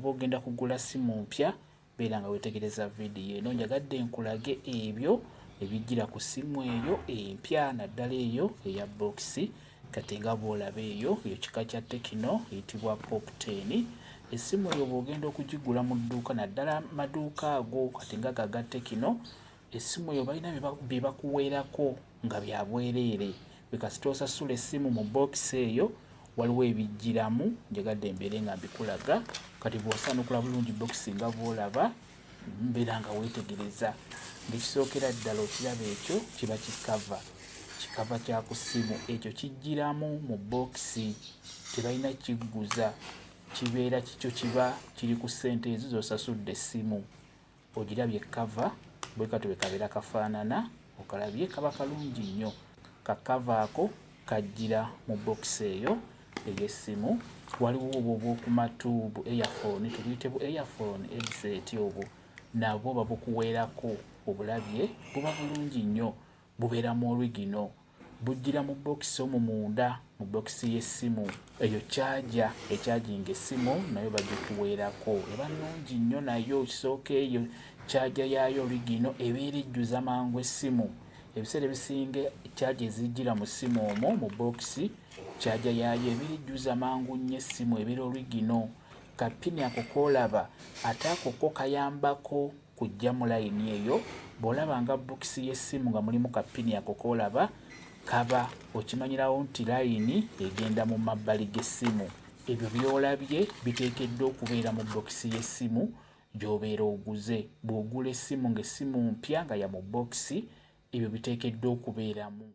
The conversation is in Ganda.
bw'oba ogenda kugula simu mpya beera nga weetegereza vidiyo eno. Njagadde nkulage ebyo ebijjira ku simu eyo empya naddala eyo eya bookisi. Kati nga bw'olaba eyo kika kya Tecno eyitibwa Pop 10. Essimu eyo bw'ogenda okugigula mu dduuka naddala maduuka ago kati nga gaga Tecno, essimu eyo balina bye bakuweerako nga bya bwereere. Bwe kasita osasula essimu mu bookisi eyo waliwo ebijjiramu, njagadde mbeere nga mbikulaga. Kati bw'osaanukula bulungi bookisi nga bw'olaba mbeera nga weetegereza. Ng'ekisookera ddala okiraba ekyo kiba kikava. Kikava kya ku ssimu ekyo kijjiramu mu bookisi, tebalina kigguza, kibeera kikyo kiba kiri ku ssente ezo z'osasudde essimu. Ogirabye kava bwe katyo bwe kabeera kafaanana, okalabye kaba kalungi nnyo. Kakava ako kajjira mu bookisi eyo ey'essimu. Waliwo obwo obw'okumatu bu earphone, tubuyite bu earphone headset obwo, nabwo babukuweerako. Obulabye buba bulungi nnyo, bubeera mu original, bujjira mu bookisi omwo munda mu bookisi y'essimu. Eyo charger echarginga essimu nayo bagikuweerako, eba nnungi nnyo nayo. Kisooka eyo charger yaayo original ebeera ejjuza mangu essimu. Ebiseera ebisinga charger ezijjira mu ssimu omwo mu bookisi, charger yaayo ebeera ejjuza mangu nnyo essimu, ebeera original. Kapini ako koolaba ate ako ko kayambako kujja mu layini eyo. Bw'olaba nga bookisi y'essimu nga mulimu kapini ako koolaba, kaba okimanyirawo nti layini egenda mu mabbali g'essimu. Ebyo by'olabye biteekeddwa okubeera mu bookisi y'essimu gy'obeera oguze. Bw'ogula essimu ng'essimu mpya nga ya mu bookisi, ebyo biteekeddwa okubeeramu.